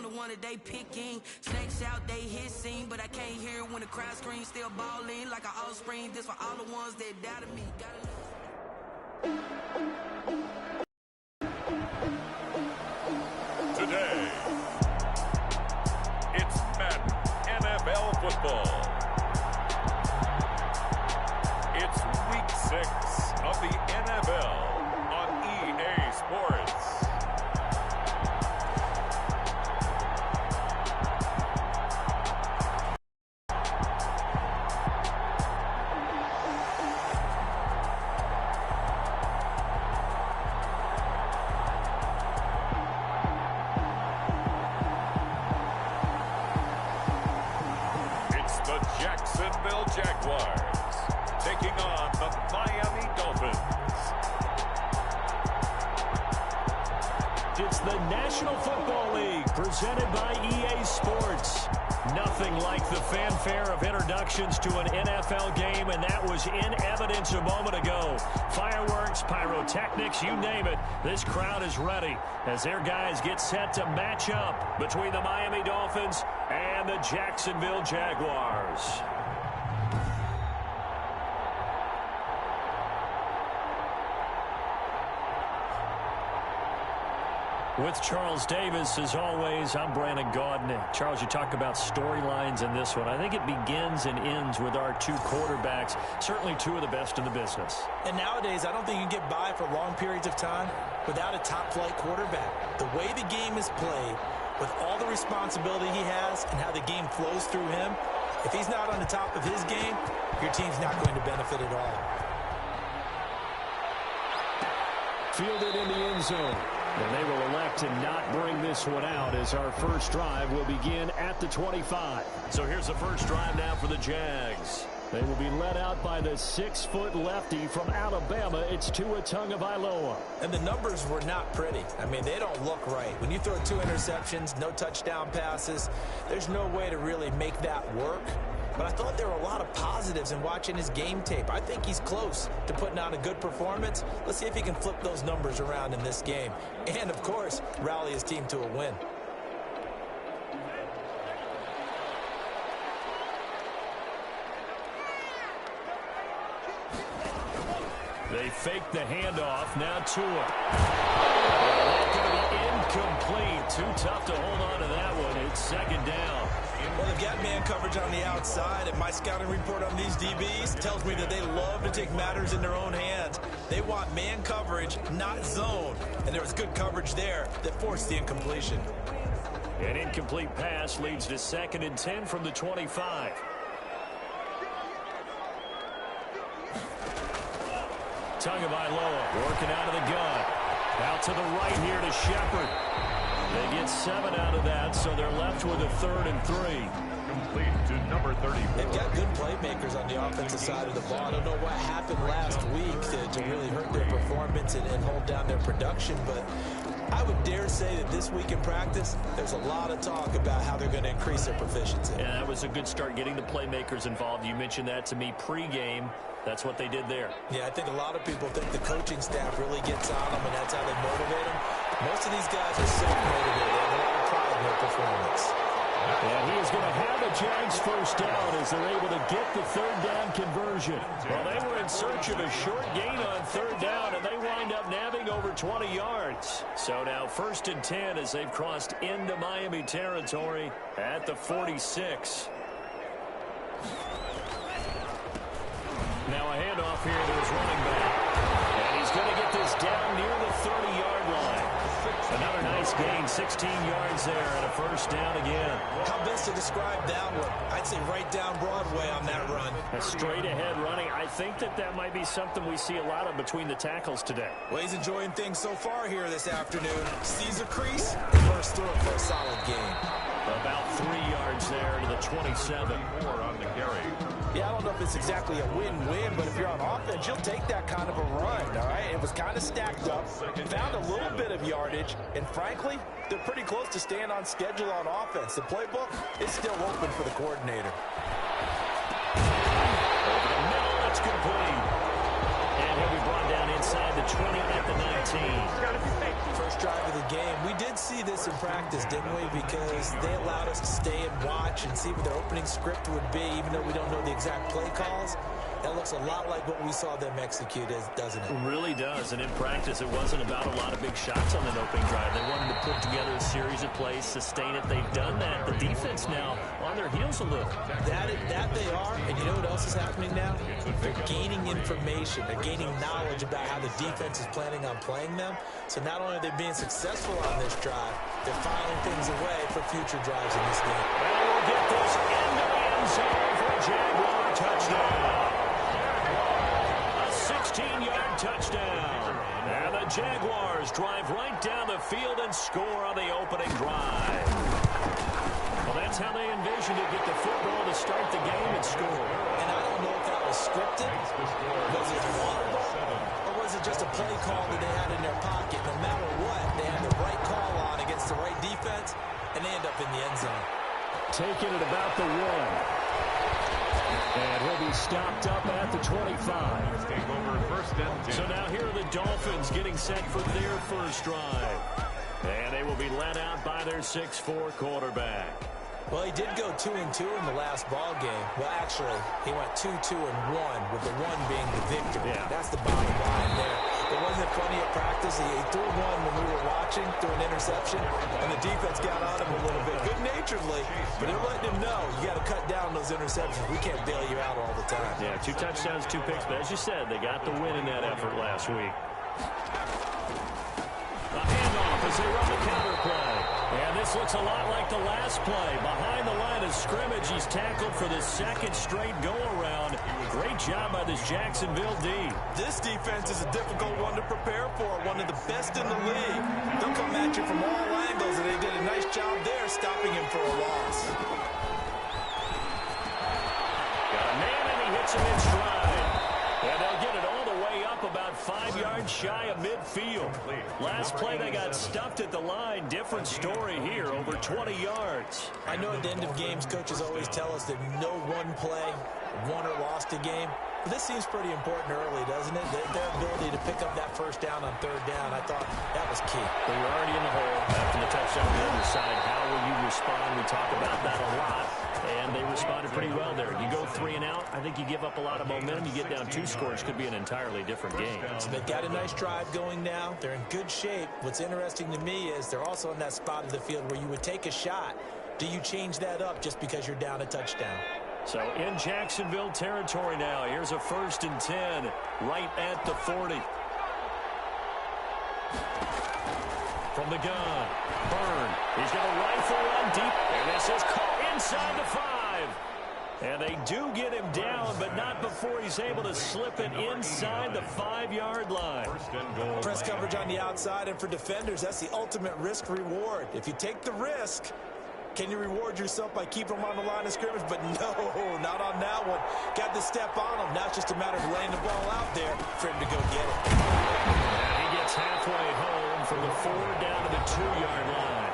the one that they picking. Snakes out, they hissing, but I can't hear when the crowd screams. Still balling like an offspring. This for all the ones that doubted me. Today, it's Madden NFL football. It's week 6 of the NFL on EA Sports. It's the Jacksonville Jaguars taking on the Miami Dolphins. It's the National Football League presented by EA Sports. Nothing like the fanfare of introductions to an NFL game, and that was in evidence a moment ago. Fireworks, pyrotechnics, you name it. This crowd is ready as their guys get set to match up between the Miami Dolphins and the Jacksonville Jaguars. With Charles Davis, as always, I'm Brandon Gaudin. Charles, you talk about storylines in this one. I think it begins and ends with our two quarterbacks, certainly two of the best in the business. And nowadays, I don't think you can get by for long periods of time without a top-flight quarterback. The way the game is played, with all the responsibility he has and how the game flows through him, if he's not on the top of his game, your team's not going to benefit at all. Fielded in the end zone. And they will elect to not bring this one out as our first drive will begin at the 25. So here's the first drive now for the Jags. They will be led out by the 6-foot lefty from Alabama. It's Tua Tagovailoa. And the numbers were not pretty. I mean, they don't look right. When you throw 2 interceptions, no touchdown passes, there's no way to really make that work. But I thought there were a lot of positives in watching his game tape. I think he's close to putting on a good performance. Let's see if he can flip those numbers around in this game. And, of course, rally his team to a win. They fake the handoff. Now Tua. That's going to be incomplete. Too tough to hold on to that one. It's second down. Well, they've got man coverage on the outside, and my scouting report on these DBs tells me that they love to take matters in their own hands. They want man coverage, not zone. And there was good coverage there that forced the incompletion. An incomplete pass leads to 2nd and 10 from the 25. Tagovailoa working out of the gun. Out to the right here to Shepard. They get 7 out of that, so they're left with a 3rd and 3. Complete to number 34. They've got good playmakers on the offensive side of the ball. I don't know what happened last week to really hurt their performance and hold down their production, but I would dare say that this week in practice, there's a lot of talk about how they're going to increase their proficiency. Yeah, that was a good start getting the playmakers involved. You mentioned that to me pregame. That's what they did there. Yeah, I think a lot of people think the coaching staff really gets on them, and that's how they motivate them. Most of these guys are self-motivated. They have a lot of pride in their performance. And he is going to have a Jags first down as they're able to get the 3rd down conversion. Well, they were in search of a short gain on 3rd down, and they wind up nabbing over 20 yards. So now 1st and 10 as they've crossed into Miami territory at the 46. Now a handoff here to his running back. And he's going to get this down near the 30-yard line. Another nice gain, 16 yards there, and a first down again. How best to describe that one? I'd say right down Broadway on that run. A straight-ahead running. I think that might be something we see a lot of between the tackles today. Well, he's enjoying things so far here this afternoon. Sees a crease and bursts through it for a solid gain. About 3 yards there to the 27. More on the carry. Yeah, I don't know if it's exactly a win-win, but if you're on offense, you'll take that kind of a run, all right? It was kind of stacked up, found a little bit of yardage, and frankly, they're pretty close to staying on schedule on offense. The playbook is still open for the coordinator. Over the middle, it's complete. And he'll be brought down inside the 20 at the 19. First drive of the game. We did see this in practice, didn't we? Because they allowed us to stay and watch and see what their opening script would be, even though we don't know the exact play calls. That looks a lot like what we saw them execute, doesn't it? It really does. And in practice, it wasn't about a lot of big shots on that opening drive. They wanted to put together a series of plays, sustain it. They've done that. The defense now on their heels a little. That they are. And you know what else is happening now? They're gaining information. They're gaining knowledge about how the defense is planning on playing them. So not only are they being successful on this drive, they're filing things away for future drives in this game. And we'll get this into the end zone for a Jaguar touchdown. 16-yard touchdown. And the Jaguars drive right down the field and score on the opening drive. Well, that's how they envisioned it. Get the football to start the game and score. And I don't know if that was scripted, was it audible, or was it just a play call that they had in their pocket? No matter what, they had the right call on against the right defense, and they end up in the end zone. Taking it about the 1. And he'll be stopped up at the 25. So now here are the Dolphins getting set for their first drive. And they will be led out by their 6'4" quarterback. Well, he did go 2-2 in the last ball game. Well, actually, he went 2-2-1, with the 1 being the victory. Yeah. That's the bottom line there. But wasn't it funny at practice? He threw one when we were watching, threw an interception, and the defense got on him a little bit, good-naturedly. But they're letting him know, you got to cut down those interceptions. We can't bail you out all the time. Yeah, 2 touchdowns, 2 picks. But as you said, they got the win in that effort last week. The handoff as they run the counter play. And this looks a lot like the last play. Behind the line of scrimmage, he's tackled for the second straight go-around. Great job by this Jacksonville D. This defense is a difficult one to prepare for, one of the best in the league. They'll come at you from all angles, and they did a nice job there stopping him for a loss. Got a man, and he hits him in stride. And they'll get it all the way up about 5 yards shy of midfield. Last play, they got stuffed at the line. Different story here, over 20 yards. I know at the end of games, coaches always tell us that no one play won or lost a game. But this seems pretty important early, doesn't it? Their ability to pick up that first down on third down, I thought that was key. They were already in the hole after the touchdown on the other side. How will you respond? We talk about that a lot. And they responded pretty well there. You go 3 and out, I think you give up a lot of momentum. You get down 2 scores, could be an entirely different game. So they've got a nice drive going now. They're in good shape. What's interesting to me is they're also in that spot of the field where you would take a shot. Do you change that up just because you're down a touchdown? So in Jacksonville territory now. Here's a 1st and 10 right at the 40. From the gun, Byrne. He's going to rifle one deep. And this is caught inside the 5. And they do get him down, but not before he's able to slip it inside the 5-yard line. Press coverage on the outside, and for defenders, that's the ultimate risk-reward. If you take the risk, can you reward yourself by keeping them on the line of scrimmage? But no, not on that one. Got to step on them. Now it's just a matter of laying the ball out there for him to go get it. And he gets halfway home from the 4 down to the 2-yard line.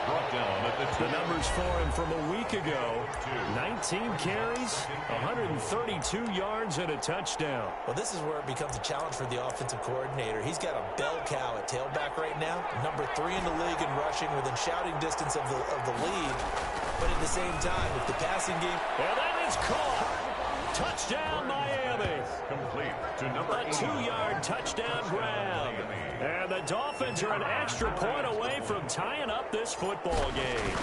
Brought down at the 2. The numbers for him from a week ago, 19 carries, 132 yards, and a touchdown. Well, this is where it becomes a challenge for the offensive coordinator. He's got a bell cow at tailback right now, number 3 in the league in rushing, within shouting distance of the lead. But at the same time, if the passing game... And that is caught. Touchdown, Miami. Complete to number 8. A 2-yard touchdown grab. And the Dolphins are an extra point away from tying up this football game.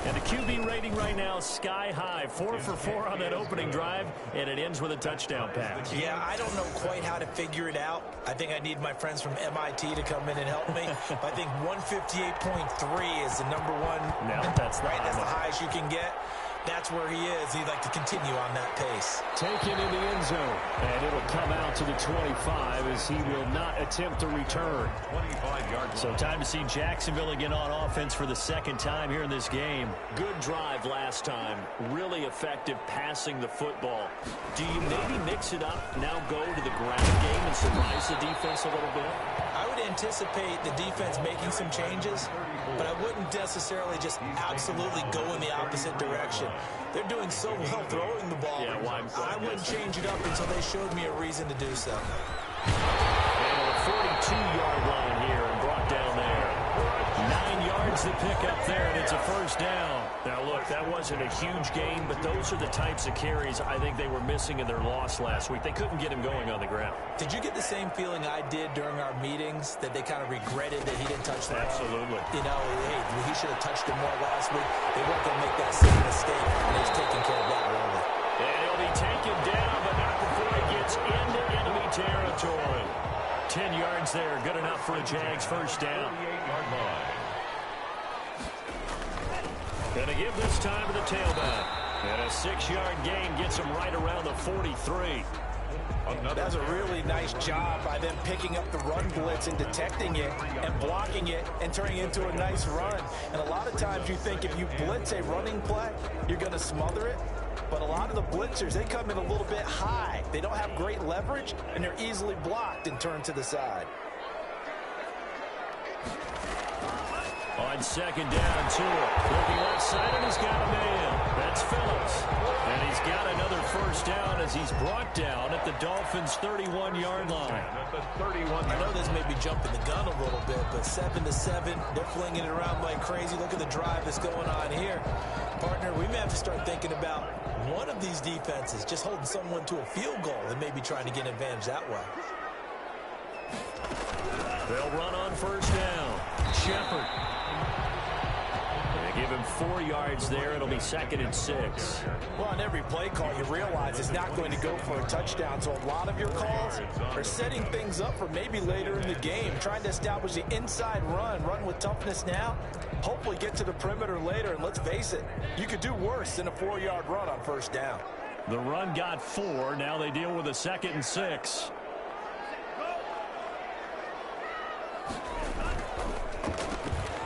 And the QB rating right now sky high. 4 for 4 on that opening drive, and it ends with a touchdown pass. Yeah, I don't know quite how to figure it out. I think I need my friends from MIT to come in and help me. But I think 158.3 is the number one. No, that's right. That's the highest you can get. That's where he is. He'd like to continue on that pace. Taken in the end zone. And it'll come out to the 25 as he will not attempt to return. 25-yard. So time to see Jacksonville again on offense for the second time here in this game. Good drive last time. Really effective passing the football. Do you maybe mix it up, now go to the ground game and surprise the defense a little bit? I would anticipate the defense making some changes, but I wouldn't necessarily just absolutely go in the opposite direction. They're doing so well throwing the ball. Yeah, well, I wouldn't change it up until they showed me a reason to do so. And on the 42-yard line here and brought down there. 9 yards to pick up there, and it's a first down. Now, look, that wasn't a huge gain, but those are the types of carries I think they were missing in their loss last week. They couldn't get him going on the ground. Did you get the same feeling I did during our meetings, that they kind of regretted that he didn't touch the ball? Absolutely. You know, hey, he should have touched it more last week. They weren't going to make that same mistake, and he's taking care of that early. And he'll be taken down, but not before he gets into enemy territory. 10 yards there, good enough for a Jags first down. 48-yard line. Going to give this time to the tailback. And a 6-yard gain gets him right around the 43. That's a really nice job by them picking up the run blitz and detecting it and blocking it and turning it into a nice run. And a lot of times you think if you blitz a running play, you're going to smother it. But a lot of the blitzers, they come in a little bit high. They don't have great leverage, and they're easily blocked and turned to the side. On second down, Tua. Looking left side, and he's got a man. That's Phillips. And he's got another first down as he's brought down at the Dolphins' 31-yard line. At the 31. I know this may be jumping the gun a little bit, but 7-7, they're flinging it around like crazy. Look at the drive that's going on here. Partner, we may have to start thinking about one of these defenses just holding someone to a field goal and maybe trying to get an advantage that way. They'll run on first down. Shepard. They give him 4 yards there. It'll be 2nd and 6. Well, on every play call, you realize it's not going to go for a touchdown. So a lot of your calls are setting things up for maybe later in the game, trying to establish the inside run with toughness now, hopefully get to the perimeter later. And let's face it, you could do worse than a 4-yard run on first down. The run got 4. Now they deal with a 2nd and 6.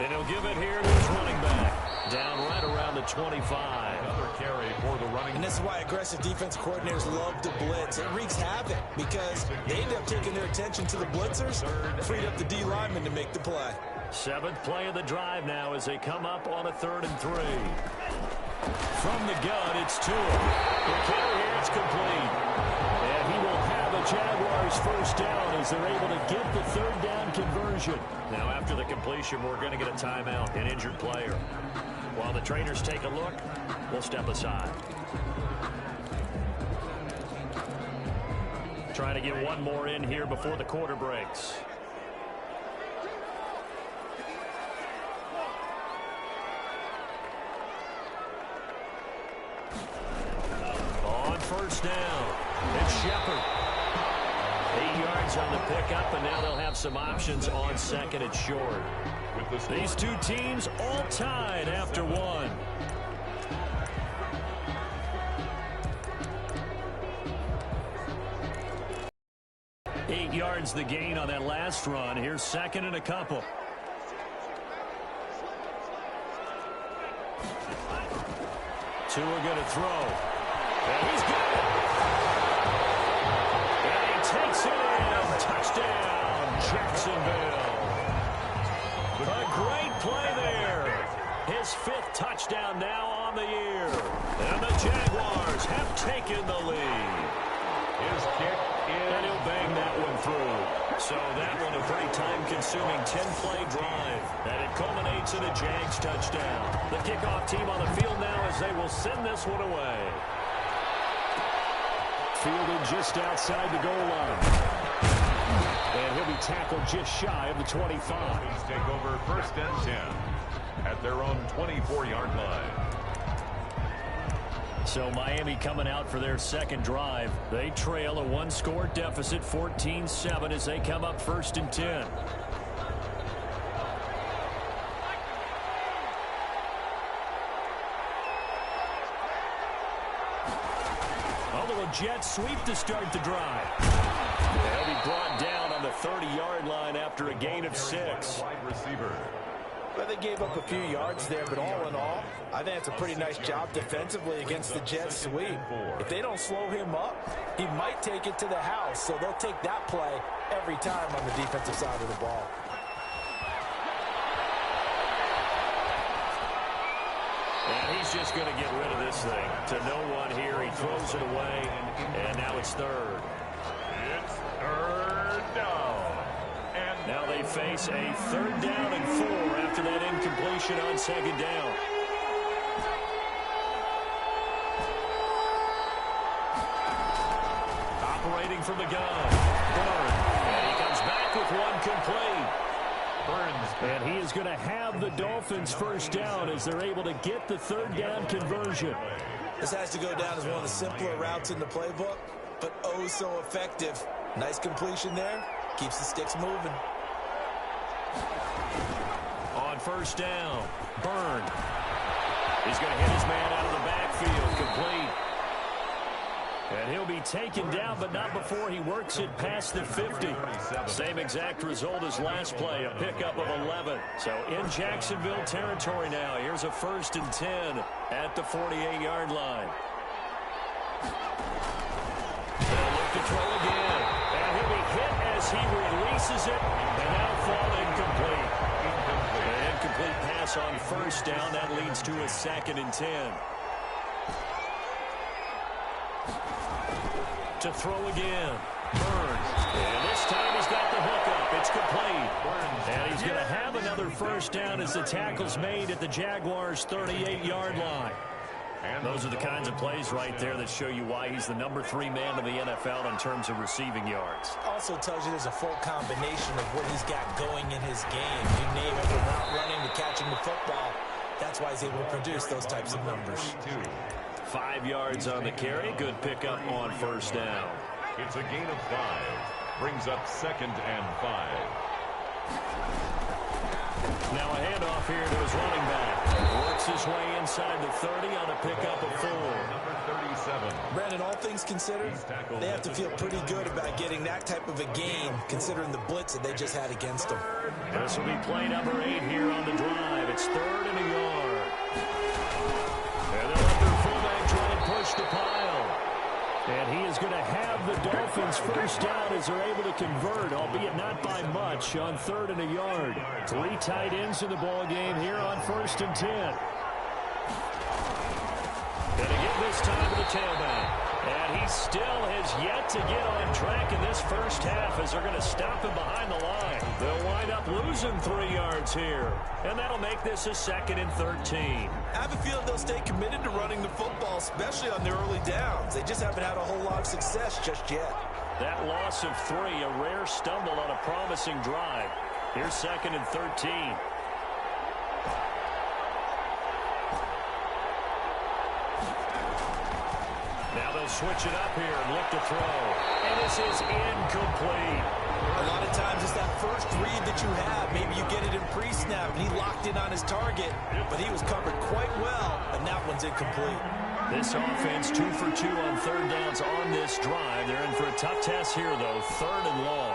And he'll give it here to his running back. Down right around the 25. Another carry for the running. And this is why aggressive defense coordinators love to blitz. It wreaks havoc because they end up taking their attention to the blitzers, freed up the D lineman to make the play. 7th play of the drive now as they come up on a 3rd and 3. From the gun, it's Tua. The carry here is complete. And he will have the Jaguars first down as they're able to get the 3rd down conversion. Now after the completion, we're going to get a timeout, an injured player. While the trainers take a look, we'll step aside. Trying to get one more in here before the quarter breaks. On first down, it's Shepard. 8 yards on the pickup, and now they'll have some options on 2nd and short. These two teams all tied after 1. Eight yards the gain on that last run. Here's 2nd and a couple. Tua going to throw. And he's got it. And he takes it in. Touchdown, Jacksonville. A great play there. His 5th touchdown now on the year. And the Jaguars have taken the lead. His kick is. And he'll bang that one through. So that one a pretty time-consuming 10-play drive. And it culminates in a Jags touchdown. The kickoff team on the field now as they will send this one away. Fielded just outside the goal line. And he'll be tackled just shy of the 25. Dolphins take over 1st and 10 at their own 24-yard line. So Miami coming out for their 2nd drive. They trail a 1-score deficit, 14-7, as they come up 1st and 10. Although a jet sweep to start the drive. They'll be brought down on the 30-yard line after a gain of 6. Wide receiver. Well, they gave up a few yards there, but all in all, I think it's a pretty nice job defensively against the jet sweep. If they don't slow him up, he might take it to the house, so they'll take that play every time on the defensive side of the ball. He's just going to get rid of this thing to no one here. He throws it away, and now it's third. It's third down. And now they face a 3rd down and 4 after that incompletion on 2nd down. Operating from the gun. Burns. And he comes back with one complete. Burns. And he is going to have the Dolphins first down as they're able to get the 3rd down conversion. This has to go down as one of the simpler routes in the playbook, but oh so effective. Nice completion there. Keeps the sticks moving. On 1st down, Burns. He's going to hit his man out of the backfield. Complete. And he'll be taken down, but not before he works it past the 50. Same exact result as last play, a pickup of 11. So in Jacksonville territory now. Here's a 1st and 10 at the 48-yard line. They'll look to throw again. And he'll be hit as he releases it. And now fall incomplete. An incomplete pass on 1st down. That leads to a 2nd and 10. To throw again. Burns. And this time he's got the hook up. It's complete. And he's going to have another 1st down as the tackle's made at the Jaguars' 38-yard line. And those are the kinds of plays right there that show you why he's the number 3 man in the NFL in terms of receiving yards. Also tells you there's a full combination of what he's got going in his game. You name it, from route running to catching the football. That's why he's able to produce those types of numbers. 5 yards on the carry. Good pickup on 1st down. It's a gain of 5. Brings up 2nd and 5. Now a handoff here to his running back. Works his way inside the 30 on a pickup of 4. Number 37. Brandon, all things considered, they have to feel pretty good about getting that type of a gain, considering the blitz that they just had against them. This will be play number 8 here on the drive. It's 3rd and a yard. And they'll let their fullback try and push the pile. And he is going to have the Dolphins first down as they're able to convert, albeit not by much, on 3rd and a yard. 3 tight ends in the ball game here on 1st and 10. And again this time to the tailback. And he still has yet to get on track in this first half as they're going to stop him behind the line. They'll wind up losing 3 yards here. And that'll make this a 2nd and 13. I have a feeling they'll stay committed to running the football, especially on their early downs. They just haven't had a whole lot of success just yet. That loss of 3, a rare stumble on a promising drive. Here's 2nd and 13. Now they'll switch it up here and look to throw. And this is incomplete. A lot of times it's that first read that you have. Maybe you get it in pre-snap and he locked in on his target, but he was covered quite well, and that one's incomplete. This offense 2 for 2 on 3rd downs on this drive. They're in for a tough test here, though. 3rd and long.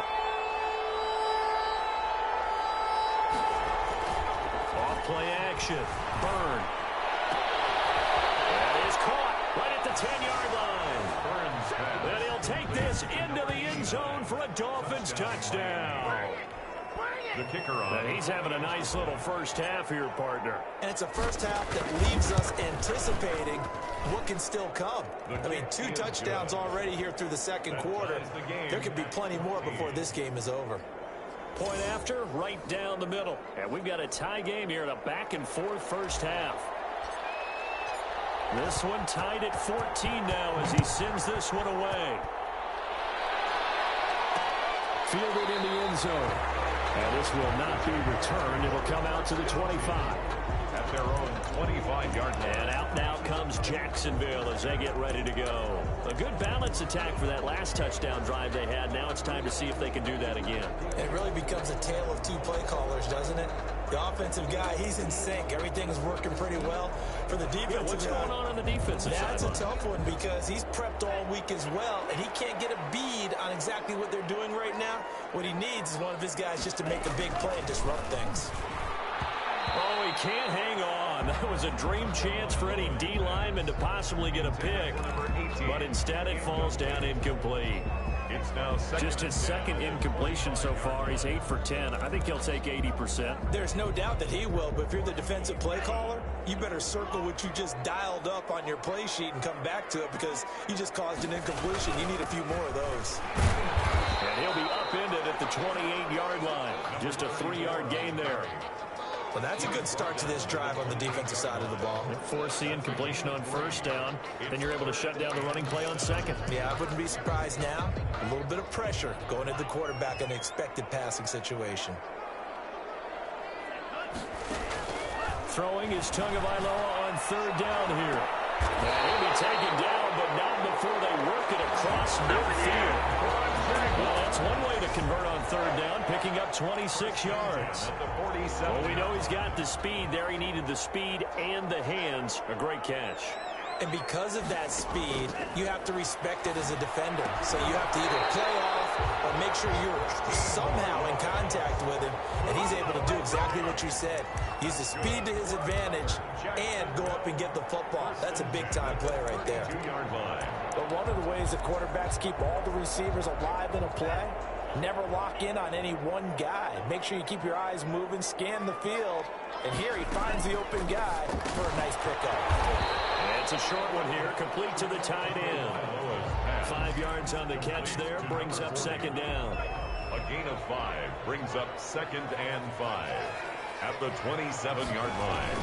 Off play action. Burn. That is caught right at the 10-yard line. And he'll take this into the end zone for a Dolphins touchdown. The kicker on. And he's having a nice little first half here, partner. And it's a first half that leaves us anticipating what can still come. I mean, 2 touchdowns already here through the 2nd quarter. There could be plenty more before this game is over. Point after, right down the middle. And we've got a tie game here in a back-and-forth first half. This one tied at 14 now as he sends this one away. Fielded in the end zone. And this will not be returned. It'll come out to the 25. At their own 25-yard line. And out now comes Jacksonville as they get ready to go. A good balance attack for that last touchdown drive they had. Now it's time to see if they can do that again. It really becomes a tale of 2 play callers, doesn't it? The offensive guy, he's in sync. Everything is working pretty well. For the defensive what's going on the defensive side? That's a tough one because he's prepped all week as well, and he can't get a bead on exactly what they're doing right now. What he needs is one of his guys just to make a big play and disrupt things. Oh, he can't hang on. That was a dream chance for any D lineman to possibly get a pick. But instead it falls down incomplete. It's now just his second incompletion so far. He's 8 for 10. I think he'll take 80%. There's no doubt that he will, but if you're the defensive play caller, you better circle what you just dialed up on your play sheet and come back to it because you just caused an incompletion. You need a few more of those. And he'll be upended at the 28-yard line. Just a 3-yard gain there. Well, that's a good start to this drive on the defensive side of the ball. Force the incompletion on first down. Then you're able to shut down the running play on second. Yeah, I wouldn't be surprised now. A little bit of pressure going at the quarterback in an expected passing situation. Throwing is Tagovailoa on third down here. And he'll be taken down, but not before they work it across midfield. Well, that's one way to convert on third down, picking up 26 yards. Well, we know he's got the speed there. He needed the speed and the hands. A great catch. And because of that speed, you have to respect it as a defender. So you have to either play off or make sure you're somehow in contact with him, and he's able to do exactly what you said. Use the speed to his advantage and go up and get the football. That's a big-time play right there. But one of the ways that quarterbacks keep all the receivers alive in a play, never lock in on any one guy. Make sure you keep your eyes moving, scan the field, and here he finds the open guy for a nice pickup. And it's a short one here, complete to the tight end. 5 yards on the catch there, brings up second down. A gain of 5 brings up 2nd and 5 at the 27-yard line.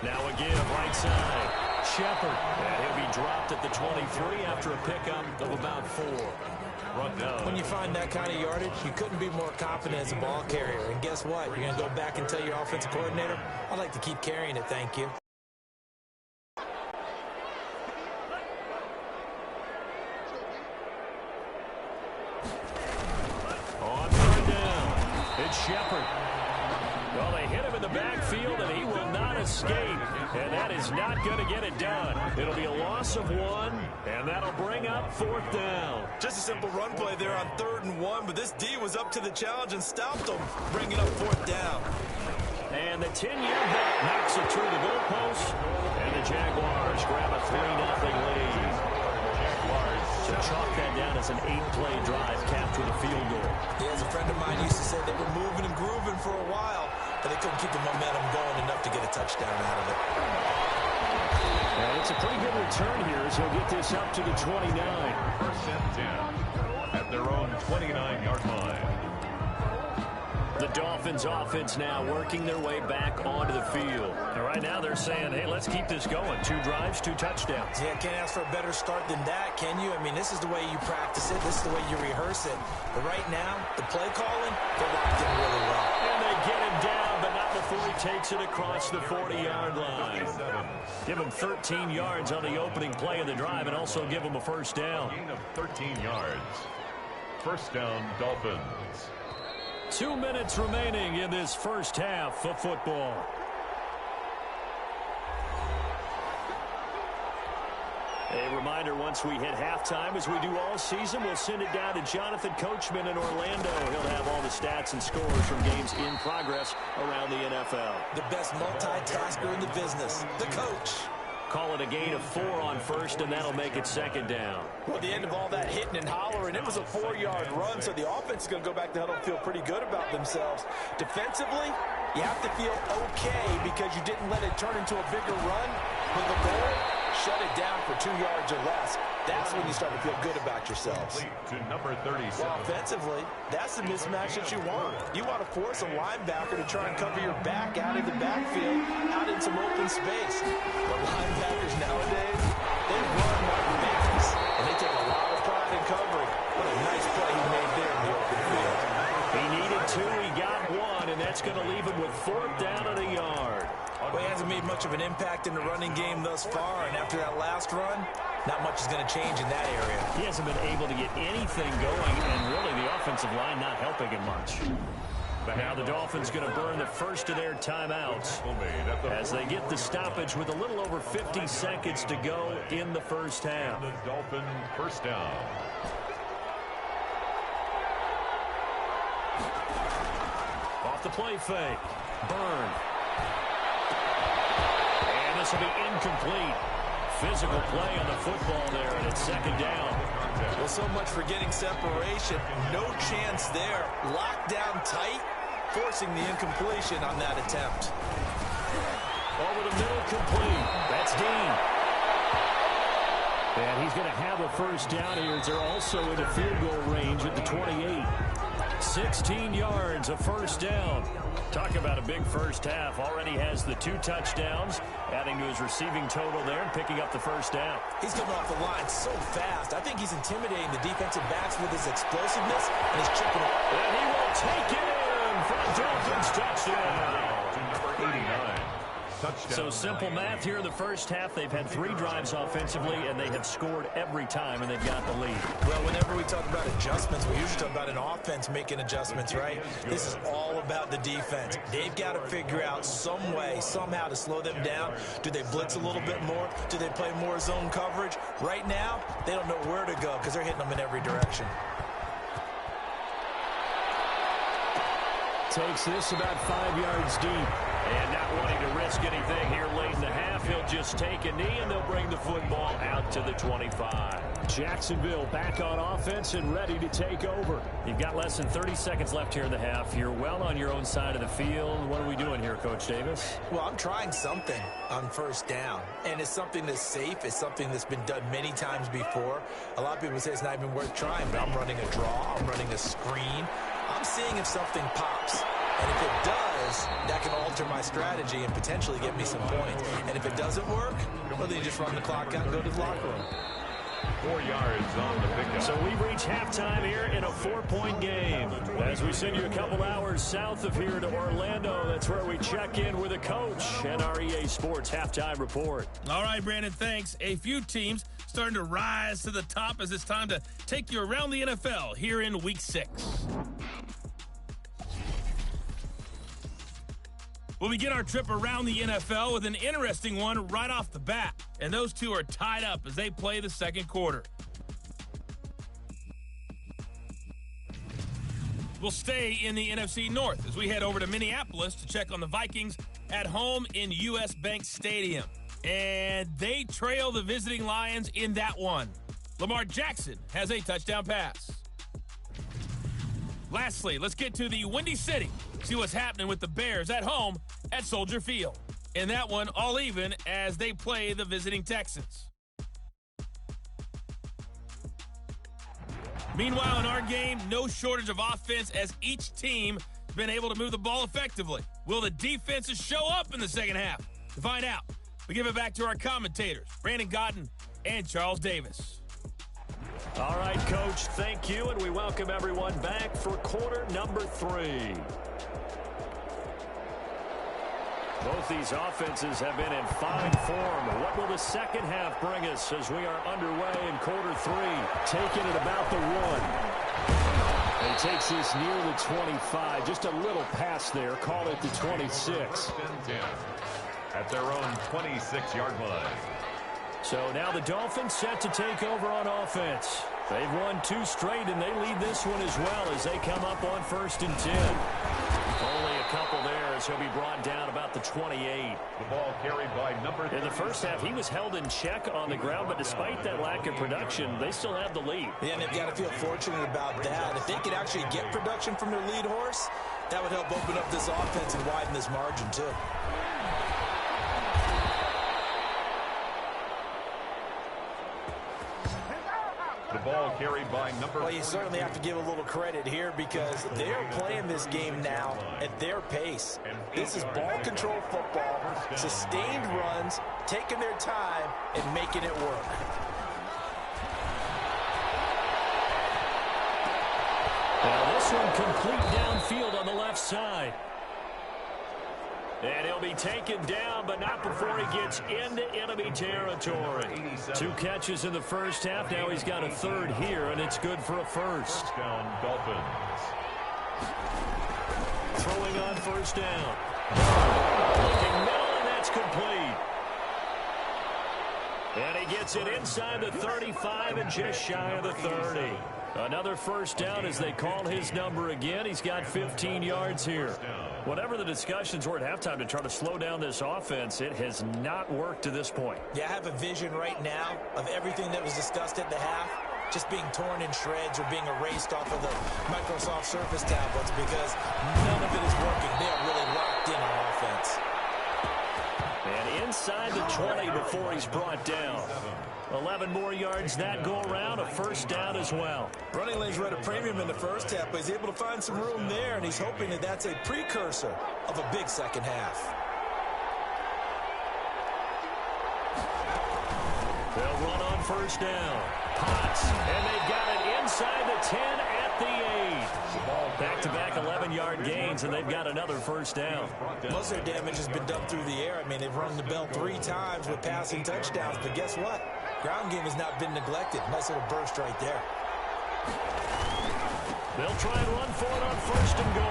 Now again, right side, Shepard. And he'll be dropped at the 23 after a pickup of about 4. When you find that kind of yardage, you couldn't be more confident as a ball carrier. And guess what? You're going to go back and tell your offensive coordinator, I'd like to keep carrying it, thank you. On third down, it's Shepard. Well, they hit him in the backfield, and he will not escape. And that is not going to get it done. It'll be a loss of 1, and that'll bring up 4th down. Just a simple run play there on 3rd and 1, but this D was up to the challenge and stopped them, bringing up 4th down. And the 10-year bet knocks it through the goalpost, and the Jaguars grab a 3-0 lead. So chalk that down as an 8-play drive capped with a field goal. Yeah, as a friend of mine used to say, they were moving and grooving for a while, but they couldn't keep the momentum going enough to get a touchdown out of it. And it's a pretty good return here as he'll get this up to the 29. 1st and 10 at their own 29-yard line. The Dolphins offense now working their way back onto the field. And right now they're saying, hey, let's keep this going. 2 drives, 2 touchdowns. Yeah, can't ask for a better start than that, can you? I mean, this is the way you practice it. This is the way you rehearse it. But right now, the play calling, they're locked in really well. And they get him down, but not before he takes it across the 40-yard line. Give him 13 yards on the opening play of the drive and also give him a first down. Gain of 13 yards. First down, Dolphins. 2 minutes remaining in this first half of football. A reminder, once we hit halftime, as we do all season, we'll send it down to Jonathan Coachman in Orlando. He'll have all the stats and scores from games in progress around the NFL. The best multitasker in the business, the coach. Call it a gain of 4 on first, and that'll make it second down. Well, at the end of all that hitting and hollering, it was a 4-yard run, so the offense is going to go back to huddle and feel pretty good about themselves. Defensively, you have to feel okay because you didn't let it turn into a bigger run. With the goal, shut it down for 2 yards or less. That's when you start to feel good about yourselves. To number 37. Well, offensively, that's the mismatch that you want. You want to force a linebacker to try and cover your back out of the backfield, out in some open space. But linebackers nowadays, they run like babies, and they take a lot of pride in covering. What a nice play he made there in the open field. He needed 2, he got 1, and that's going to leave him with 4th down at a yard. Well, he hasn't made much of an impact in the running game thus far, and after that last run, not much is going to change in that area. He hasn't been able to get anything going, and really the offensive line not helping him much. But now the Dolphins going to burn the first of their timeouts as they get the stoppage with a little over 50 seconds to go in the first half. The Dolphin first down. Off the play fake. Burn. And this will be incomplete. physical play on the football there, and it's second down. Well, so much for getting separation. No chance there. Locked down tight, forcing the incompletion on that attempt. Over the middle, complete. That's Dean. And he's going to have a first down here as they're also in the field goal range at the 28. 16 yards, a first down. Talk about a big first half. Already has the 2 touchdowns, adding to his receiving total there and picking up the first down. He's coming off the line so fast. I think he's intimidating the defensive backs with his explosiveness and his chipping. And he will take it in for a Dolphins touchdown. To number 89. Touchdown. So simple math here in the first half. They've had 3 drives offensively, and they have scored every time, and they've got the lead. Well, whenever we talk about adjustments, we usually talk about an offense making adjustments, right? This is all about the defense. They've got to figure out some way, somehow to slow them down. Do they blitz a little bit more? Do they play more zone coverage? Right now, they don't know where to go because they're hitting them in every direction. Takes this about 5 yards deep. And not wanting to risk anything here late in the half, he'll just take a knee, and they'll bring the football out to the 25. Jacksonville back on offense and ready to take over. You've got less than 30 seconds left here in the half. You're well on your own side of the field. What are we doing here, Coach Davis? Well, I'm trying something on first down, and it's something that's safe. It's something that's been done many times before. A lot of people say it's not even worth trying, but I'm running a draw. I'm running a screen. I'm seeing if something pops. And if it does, that can alter my strategy and potentially get me some points. And if it doesn't work, well, then you just run the clock out and go to the locker room. 4 yards on the pickup. So we've reached halftime here in a 4-point game. As we send you a couple hours south of here to Orlando, that's where we check in with a coach and our EA Sports halftime report. All right, Brandon, thanks. A few teams starting to rise to the top as it's time to take you around the NFL here in Week 6. We'll begin our trip around the NFL with an interesting one right off the bat. And those two are tied up as they play the second quarter. We'll stay in the NFC North as we head over to Minneapolis to check on the Vikings at home in U.S. Bank Stadium. And they trail the visiting Lions in that one. Lamar Jackson has a touchdown pass. Lastly, let's get to the Windy City. See what's happening with the Bears at home at Soldier Field. In that one, all even as they play the visiting Texans. Meanwhile, in our game, no shortage of offense as each team has been able to move the ball effectively. Will the defenses show up in the second half? To find out, we give it back to our commentators, Brandon Godden and Charles Davis. All right, Coach, thank you, and we welcome everyone back for quarter number 3. Both these offenses have been in fine form. What will the second half bring us as we are underway in quarter 3? Taking it about the 1. And he takes this near the 25. Just a little pass there. Call it the 26. At their own 26-yard line. So now the Dolphins set to take over on offense. They've won 2 straight, and they lead this one as well as they come up on 1st and 10. Only a couple there as he'll be brought down about the 28. The ball carried by number 30. In the first half, he was held in check on the ground, but despite that lack of production, they still have the lead. Yeah, and they've got to feel fortunate about that. If they could actually get production from their lead horse, that would help open up this offense and widen this margin, too. The ball carried by number. Well, you certainly have to give a little credit here because they're playing this game now at their pace. This is ball control football, sustained runs, taking their time, and making it work. Now this one complete downfield on the left side. And he'll be taken down, but not before he gets into enemy territory. 2 catches in the first half. Now he's got a 3rd here, and it's good for a 1st. Down Dolphins. Throwing on 1st down. Looking middle, and that's complete. And he gets it inside the 35 and just shy of the 30. Another 1st down as they call his number again. He's got 15 yards here. Whatever the discussions were at halftime to try to slow down this offense, it has not worked to this point. Yeah, I have a vision right now of everything that was discussed at the half just being torn in shreds or being erased off of the Microsoft Surface tablets because none of it is working. They are really locked in on offense. And inside the 20 before he's brought down. 11 more yards that go around, a first down as well. Running lanes were at a premium in the first half, but he's able to find some room there, and he's hoping that that's a precursor of a big second half. They'll run on first down. Potts, and they've got it inside the 10 at the 8. Back-to-back 11-yard gains, and they've got another first down. Most of their damage has been done through the air. I mean, they've rung the bell 3 times with passing touchdowns, but guess what? Ground game has not been neglected. Nice little burst right there. They'll try and run for it on first and goal.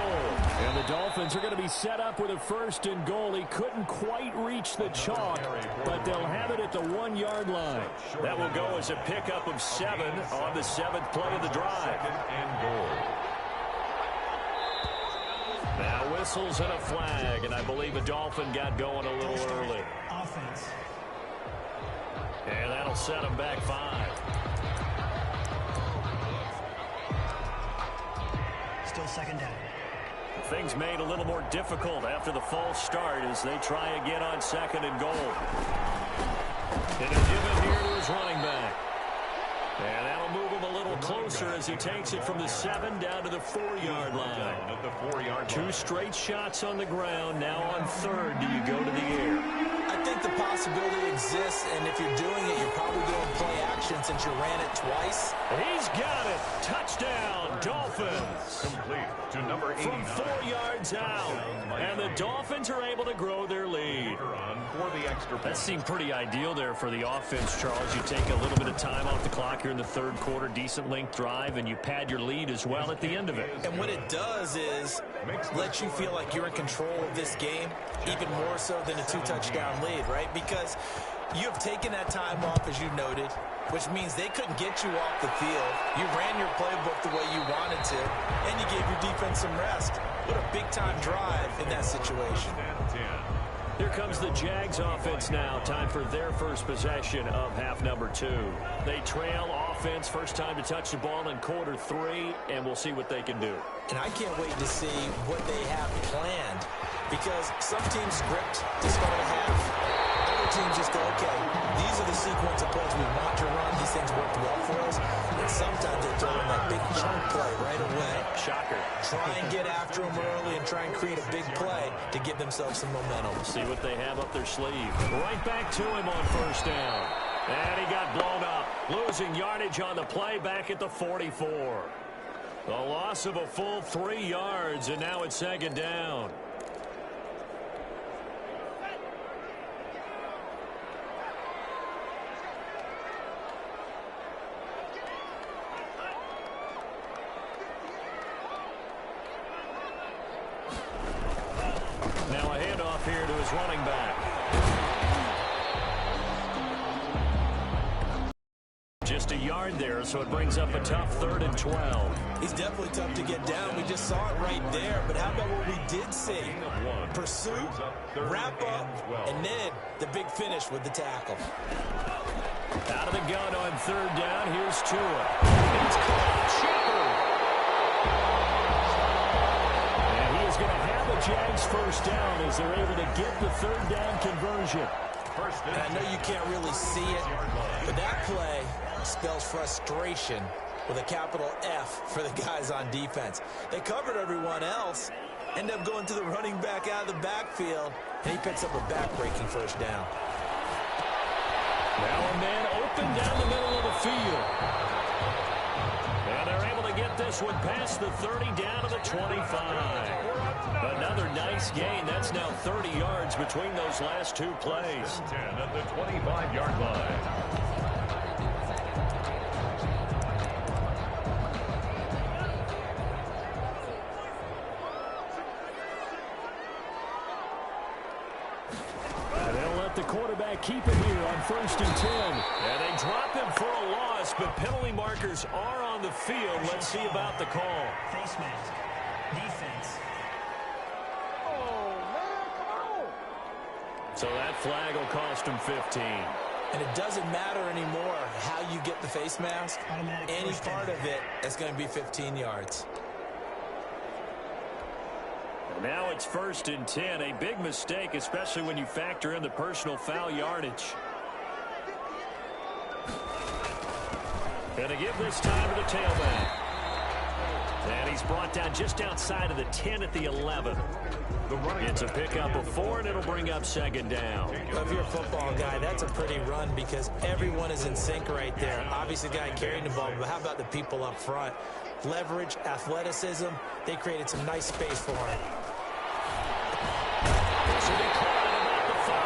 And the Dolphins are going to be set up with a first and goal. He couldn't quite reach the chalk, but they'll have it at the 1-yard line. That will go as a pickup of 7 on the 7th play of the drive. Now whistles and a flag, and I believe a Dolphin got going a little early. Offense. And that'll set them back 5. Still second down. Things made a little more difficult after the false start as they try again on second and goal. And he'll give it here to his running back. And that'll move him a little closer as he takes it from the 7 down to the 4-yard line. 2 straight shots on the ground. Now on third, do you go to the air? I think the possibility exists, and if you're doing it, you're probably doing play action since you ran it twice. He's got it. Touchdown, Dolphins. Complete to number 89. From 4 yards out. And the Dolphins are able to grow their lead. For the extra point. That seemed pretty ideal there for the offense, Charles. You take a little bit of time off the clock here in the third quarter, decent length drive, and you pad your lead as well at the end of it. And what it does is let you feel like you're in control of this game, even more so than a 2-touchdown lead, right? Because you have taken that time off, as you noted, which means they couldn't get you off the field. You ran your playbook the way you wanted to, and you gave your defense some rest. What a big-time drive in that situation. Here comes the Jags offense now. Time for their first possession of half number 2. They trail offense, first time to touch the ball in quarter 3, and we'll see what they can do. And I can't wait to see what they have planned, because some teams script to start a half. Other teams just go, okay, these are the sequence of plays we want to run. These things worked well for us. And sometimes they throw in that big chunk play right away. Shocker. Try and get after them early and try and create a big play to give themselves some momentum. See what they have up their sleeve. Right back to him on first down. And he got blown up. Losing yardage on the play back at the 44. The loss of a full 3 yards, and now it's second down. Now a handoff here to his running back. Just a yard there, so it brings up a tough 3rd and 12. He's definitely tough to get down. We just saw it right there. But how about what we did see? Pursuit, wrap up, and then the big finish with the tackle. Out of the gun on 3rd down. Here's Tua. It's caught. Shepard. And he is going to have a Jags first down as they're able to get the 3rd down conversion. And I know you can't really see it, but that play spells frustration with a capital F for the guys on defense. They covered everyone else, end up going to the running back out of the backfield, and he picks up a back-breaking first down. Now a man open down the middle of the field. And they're able to get this one past the 30 down to the 25. Another nice gain. That's now 30 yards between those last 2 plays. 10 at the 25-yard line. The quarterback keep it here on 1st and 10. And they drop him for a loss, but penalty markers are on the field. Let's see about the call. Face mask. Defense. So that flag will cost him 15. And it doesn't matter anymore how you get the face mask. Automatic Any first part down. of it, it's going to be 15 yards. Now it's 1st and 10. A big mistake, especially when you factor in the personal foul yardage. And to give this time to the tailback. And he's brought down just outside of the 10 at the 11. It's a pickup of 4, and it'll bring up 2nd down. Well, if you're a football guy, that's a pretty run because everyone is in sync right there. Obviously, the guy carrying the ball, but how about the people up front? Leverage, athleticism, they created some nice space for him. This will be caught at about the 5.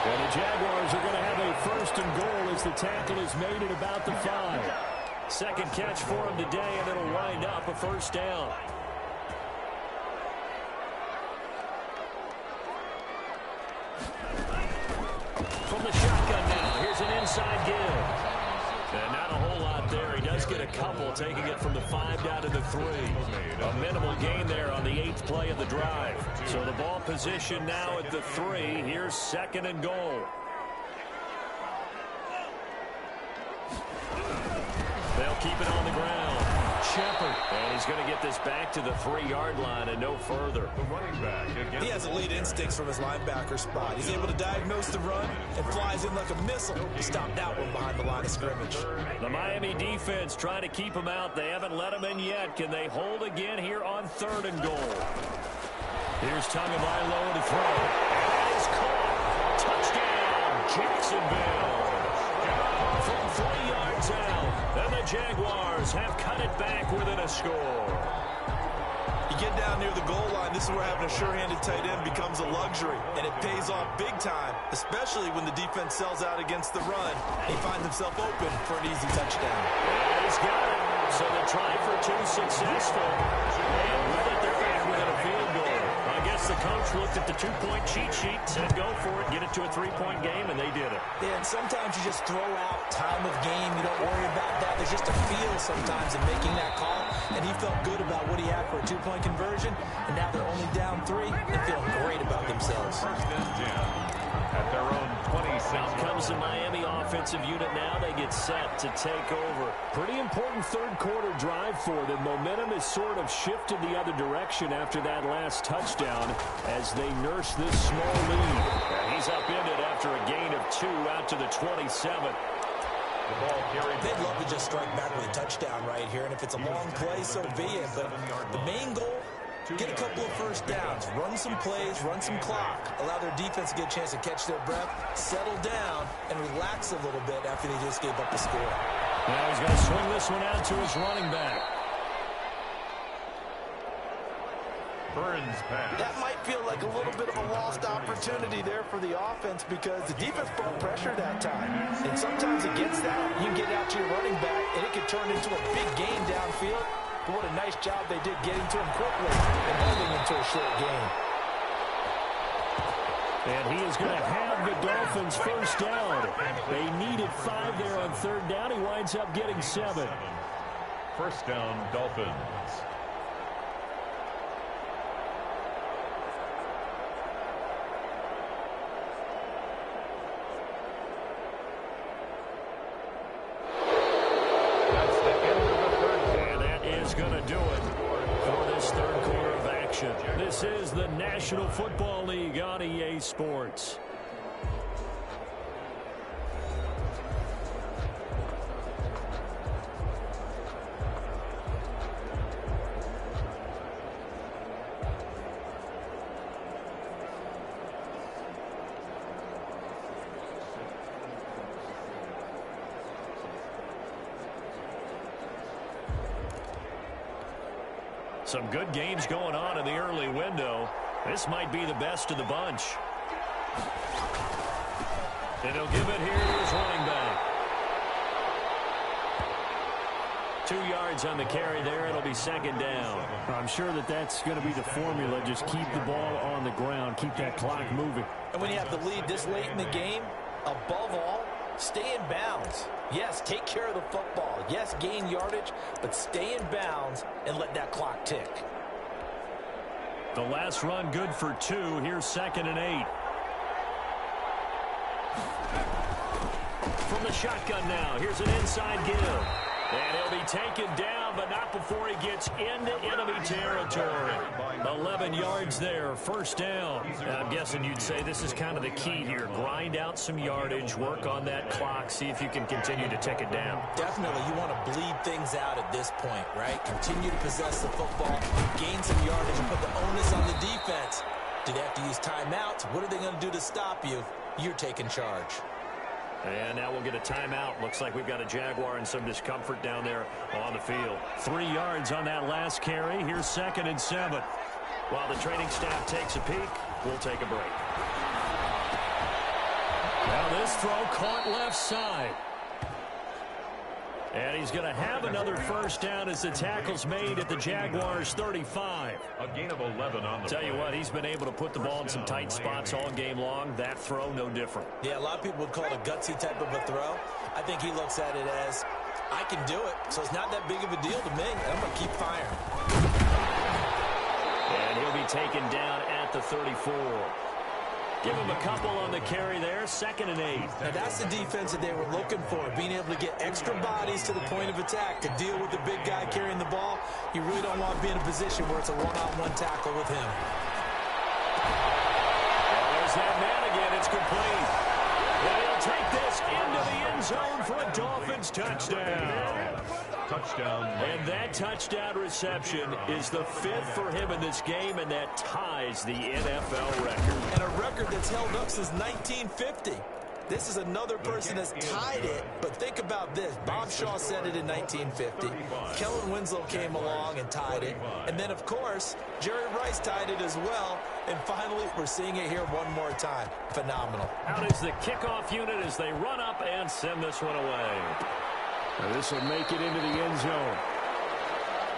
And the Jaguars are going to have a 1st and goal as the tackle is made at about the 5. Second catch for him today, and it'll wind up a 1st down. From the shotgun now, here's an inside give. And not a whole lot there. He does get a couple, taking it from the 5 down to the 3. A minimal gain there on the 8th play of the drive. So the ball position now at the 3. Here's 2nd and goal. They'll keep it on the ground. Shepard. And he's going to get this back to the 3-yard line and no further. He has elite instincts from his linebacker spot. He's able to diagnose the run and flies in like a missile. He stopped that one behind the line of scrimmage. The Miami defense trying to keep him out. They haven't let him in yet. Can they hold again here on 3rd and goal? Here's Tagovailoa to throw. And that is caught. Touchdown, Jacksonville. From 3 yards out. And the Jaguars have cut it back within a score. You get down near the goal line, this is where having a sure-handed tight end becomes a luxury, and it pays off big time, especially when the defense sells out against the run. He finds himself open for an easy touchdown. And he's got it. So the try for 2 successful. And with it, they're back within a field goal. I guess the coach looked at the 2-point cheat sheet, said go for it, get it to a 3-point game, and they did it. Yeah, and sometimes you just throw out time of game. You don't worry about that. There's just a feel sometimes in making that call, and he felt good about what he had for a 2-point conversion, and now they're only down 3 and feeling great about themselves. 1st and 10 at their own 26. Out comes the Miami offensive unit now. They get set to take over. Pretty important 3rd quarter drive for them. Momentum has sort of shifted the other direction after that last touchdown as they nurse this small lead. And he's upended after a gain of 2 out to the 27. The ball carried. They'd love to just strike back with a touchdown right here, and if it's a long play, so be it. But the main goal, get a couple of 1st downs, run some plays, run some clock, allow their defense to get a chance to catch their breath, settle down, and relax a little bit after they just gave up the score. Now he's going to swing this one out to his running back. Burns pass. That might feel like a little bit of a lost opportunity there for the offense because the defense brought pressure that time. And sometimes against that, you can get out to your running back, and it can turn into a big gain downfield. But what a nice job they did getting to him quickly and holding him to a short gain. And he is going to have the Dolphins 1st down. They needed 5 there on 3rd down. He winds up getting 7. 1st down, Dolphins. That's the end of the 3rd. And that is going to do it for this 3rd quarter of action. This is the National Football League on EA Sports. Some good games going on in the early window. This might be the best of the bunch. And he'll give it here to his running back. 2 yards on the carry there. It'll be 2nd down. I'm sure that that's going to be the formula. Just keep the ball on the ground. Keep that clock moving. And when you have the lead this late in the game, above all, stay in bounds. Yes, take care of the football. Yes, gain yardage, but stay in bounds and let that clock tick. The last run good for 2. Here's 2nd and 8. From the shotgun now, here's an inside give. And he'll be taken down, but not before he gets into enemy territory. 11 yards there, first down. I'm guessing you'd say this is kind of the key here. Grind out some yardage, work on that clock, see if you can continue to tick it down. Definitely, you want to bleed things out at this point, right? Continue to possess the football, gain some yardage, and put the onus on the defense. Do they have to use timeouts? What are they going to do to stop you? You're taking charge. And now we'll get a timeout. Looks like we've got a Jaguar in some discomfort down there on the field. 3 yards on that last carry. Here's 2nd and 7. While the training staff takes a peek, we'll take a break. Now this throw caught left side. And he's going to have another first down as the tackle's made at the Jaguars' 35. A gain of 11 on the Tell you what, he's been able to put the ball in some tight spots all game long. That throw, no different. Yeah, a lot of people would call it a gutsy type of a throw. I think he looks at it as, I can do it, so it's not that big of a deal to me. I'm going to keep firing. And he'll be taken down at the 34. Give him a couple on the carry there, 2nd and 8. Now that's the defense that they were looking for, being able to get extra bodies to the point of attack to deal with the big guy carrying the ball. You really don't want to be in a position where it's a one-on-one tackle with him. There's that man again. It's complete. And he'll take this into the end zone for a Dolphins touchdown. touchdown. And that touchdown reception is the 5th for him in this game, and that ties the NFL record. And a record that's held up since 1950. This is another person that's tied it, but think about this. Bob Shaw said it in 1950. Kellen Winslow came along and tied it. And then, of course, Jerry Rice tied it as well. And finally, we're seeing it here one more time. Phenomenal. Out is the kickoff unit as they run up and send this one away. Now this will make it into the end zone.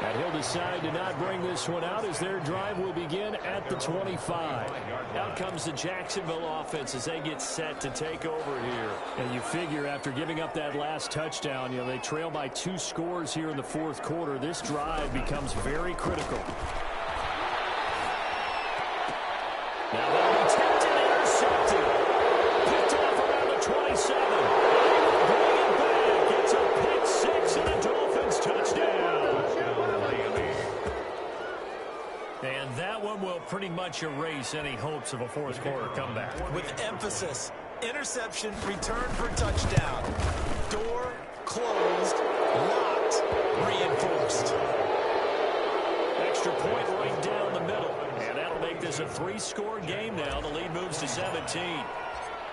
And he'll decide to not bring this one out as their drive will begin at the 25. Out comes the Jacksonville offense as they get set to take over here. And you figure after giving up that last touchdown, you know, they trail by 2 scores here in the 4th quarter. This drive becomes very critical. Now they'll be tipped and intercepted. Picked off around the 27. Bring it back. It's a pick 6 and a Dolphins touchdown. And that one will pretty much erase any hopes of a 4th quarter comeback. With emphasis, interception, return for touchdown. Door closed, locked, reinforced. Extra point right down the middle. And that'll make this a 3-score game now. The lead moves to 17.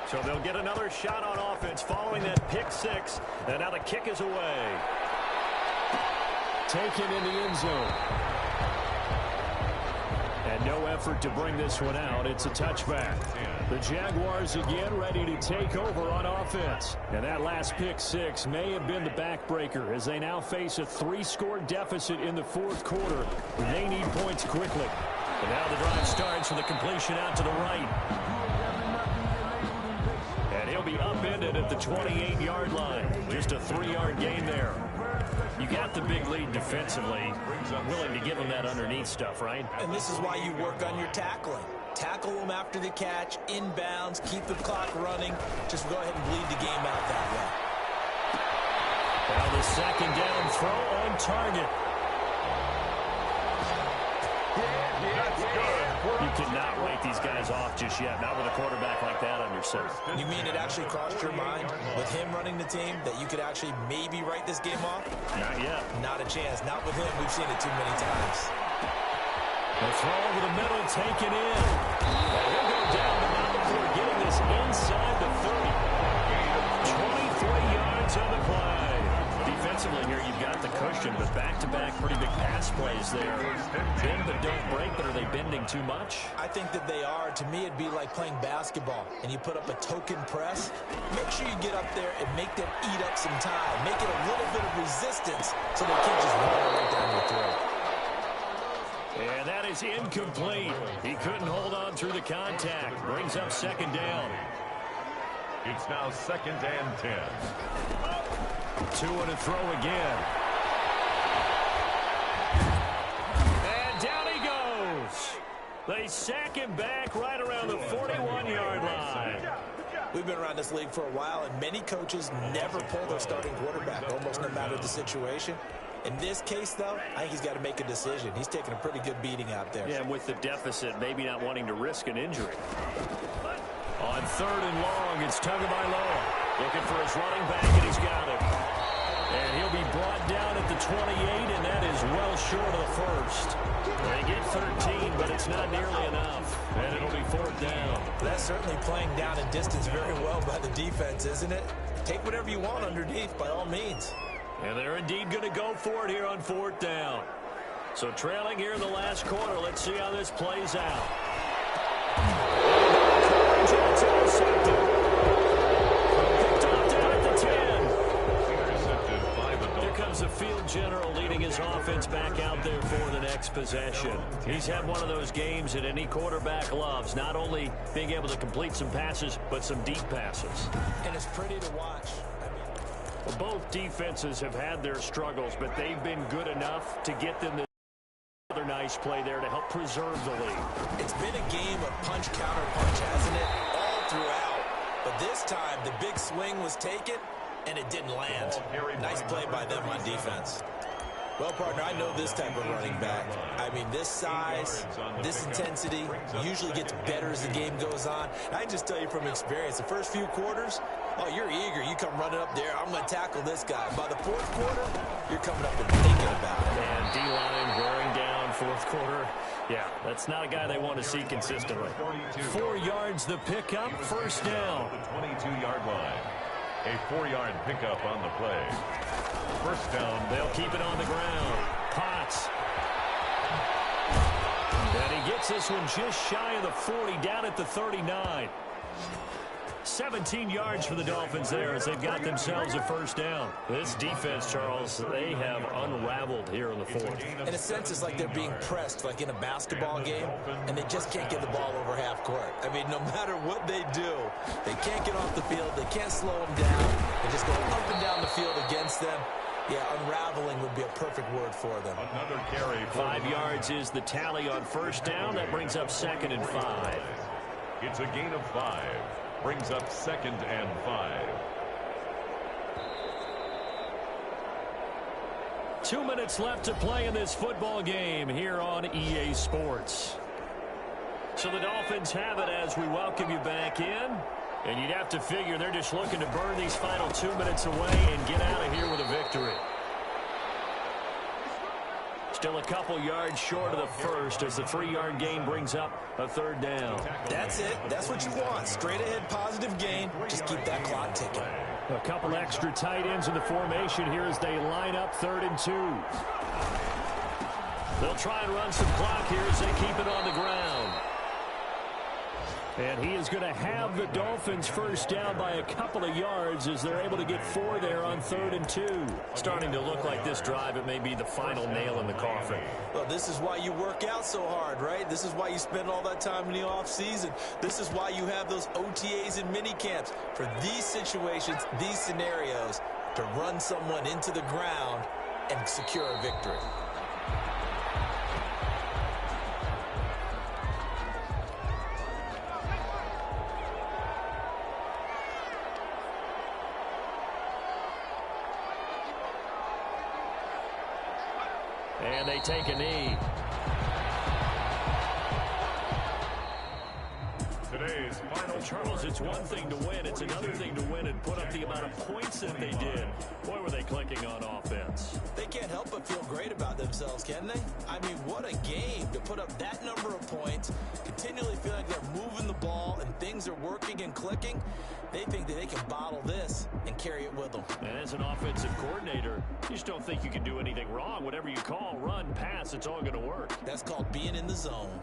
So they'll get another shot on offense following that pick 6. And now the kick is away. Taken in the end zone. And no effort to bring this one out. It's a touchback. The Jaguars again ready to take over on offense. And that last pick 6 may have been the backbreaker as they now face a 3-score deficit in the 4th quarter. They need points quickly. And now the drive starts with a completion out to the right. And he'll be upended at the 28-yard line. Just a 3-yard gain there. You got the big lead defensively, willing to give them that underneath stuff, right? And this is why you work on your tackling. Tackle them after the catch, inbounds, keep the clock running. Just go ahead and bleed the game out that way. Now the 2nd down throw on target. You cannot write these guys off just yet, not with a quarterback like that under center. You mean it actually crossed your mind with him running the team that you could actually maybe write this game off? Not yet. Not a chance. Not with him. We've seen it too many times. The throw over the middle, taken in. And he'll go down the mountain for getting this inside the 30. 23 yards on the play. Defensively here, you've got the cushion, but back-to-back pretty big pass plays there. Bend but don't break, but are they bending too much? I think that they are. To me, it'd be like playing basketball, and you put up a token press. Make sure you get up there and make them eat up some time. Make it a little bit of resistance so they can't just run it right down your throat. And that is incomplete. He couldn't hold on through the contact. Brings up 2nd down. It's now 2nd and 10. 2 and a throw again. And down he goes. They sack him back right around the 41-yard line. We've been around this league for a while, and many coaches never pull their starting quarterback, almost no matter the situation. In this case, though, I think he's got to make a decision. He's taking a pretty good beating out there. Yeah, with the deficit, maybe not wanting to risk an injury. On 3rd and long, it's Tagovailoa looking for his running back, and he's got it. And he'll be brought down at the 28, and that is well short of the first. They get 13, but it's not nearly enough. And it'll be 4th down. That's certainly playing down in distance very well by the defense, isn't it? Take whatever you want underneath, by all means. And they're indeed going to go for it here on 4th down. So trailing here in the last quarter, let's see how this plays out. Picked off down at the 10. Here comes the field general leading his offense back out there for the next possession. He's had one of those games that any quarterback loves, not only being able to complete some passes, but some deep passes. And it's pretty to watch. Well, both defenses have had their struggles, but they've been good enough to get them to another nice play there to help preserve the lead. It's been a game of punch, counter, punch, hasn't it? All throughout. But this time, the big swing was taken, and it didn't land. Nice play by them on defense. Well, partner, I know this type of running back. I mean, this size, this intensity usually gets better as the game goes on. I can just tell you from experience, the first few quarters, oh, you're eager. You come running up there. I'm going to tackle this guy. By the 4th quarter, you're coming up and thinking about it. And D-line wearing down 4th quarter. Yeah, that's not a guy they want to see consistently. 4 yards the pickup, 1st down. The 22-yard line. A 4-yard pickup on the play. 1st down. They'll keep it on the ground. Potts. And he gets this one just shy of the 40, down at the 39. 17 yards for the Dolphins there as they've got themselves a 1st down. This defense, Charles, they have unraveled here in the 4th. In a sense, it's like they're being pressed, like in a basketball game, and they just can't get the ball over half court. I mean, no matter what they do, they can't get off the field. They can't slow them down. They just go up and down the field against them. Yeah, unraveling would be a perfect word for them. Another carry. 5 yards is the tally on 1st down. That brings up 2nd and 5. It's a gain of 5. Brings up 2nd and 5. 2 minutes left to play in this football game here on EA Sports. So the Dolphins have it as we welcome you back in. And you'd have to figure they're just looking to burn these final 2 minutes away and get out of here with a victory. Still a couple yards short of the first as the 3-yard gain brings up a 3rd down. That's it. That's what you want. Straight ahead, positive gain. Just keep that clock ticking. A couple extra tight ends in the formation here as they line up 3rd and 2. They'll try and run some clock here as they keep it on the ground. And he is going to have the Dolphins 1st down by a couple of yards as they're able to get 4 there on 3rd and 2. Starting to look like this drive, it may be the final nail in the coffin. Well, this is why you work out so hard, right? This is why you spend all that time in the offseason. This is why you have those OTAs and mini camps. For these situations, these scenarios, to run someone into the ground and secure a victory. And they take a knee. Today's final. Charles, it's one thing to win. It's another thing to win and put up the amount of points that they did. Boy, were they clicking on offense. They can't help but feel great about themselves, can they? I mean, what a game to put up that number of points, continually feel like they're moving the ball and things are working and clicking. They think that they can bottle this and carry it with them. And as an offensive coordinator, you just don't think you can do anything wrong. Whatever you call, run, pass, it's all going to work. That's called being in the zone.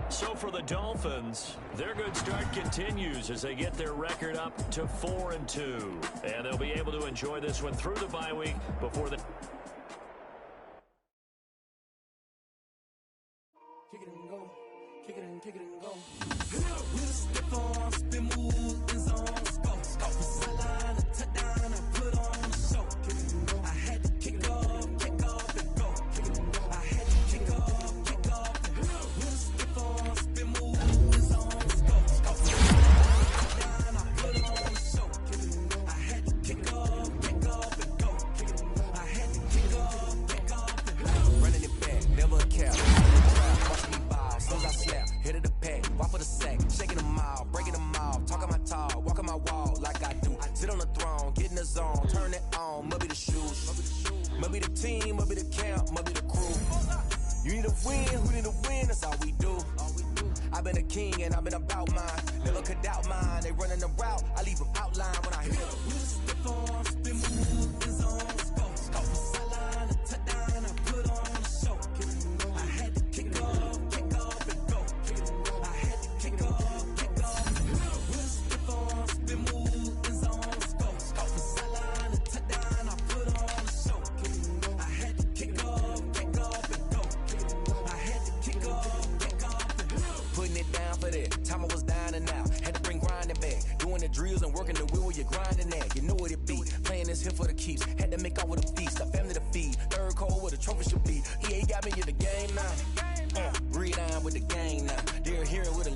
So for the Dolphins, their good start continues as they get their record up to 4-2. And they'll be able to enjoy this one through the bye week before the... Kick it and go. Kick it and kick it and go. We'll step on, spin, move, and zone. Go. Sideline, a touchdown, I put on the show. Kick it and go. I had to kick off and go. Kick it and go. I had to kick off Maybe the team, maybe the camp, maybe the crew. You need a win, who need a win, that's all we do. I've been a king and I've been about mine. Never could doubt mine. They running the route, I leave them outline when I hit them. We just stiff on, spin move, in zone, let's go. Go from sideline to touchdown, I put on a show. I had to kick off and go. I had to kick off. We just stiff on, spin move, in zone, let's go. Go from sideline to touchdown, I put on a show. I had to kick off and go. I had to kick off. Putting it down for that. Time I was down and out. Had to bring grinding back. Doing the drills and working the wheel where you're grinding at. You know what it be. Playing this here for the keeps. Had to make off with a feast. A family to feed. Third cold where the trophy should be. EA got me in the game now. Breathe on with the game now. They're here with a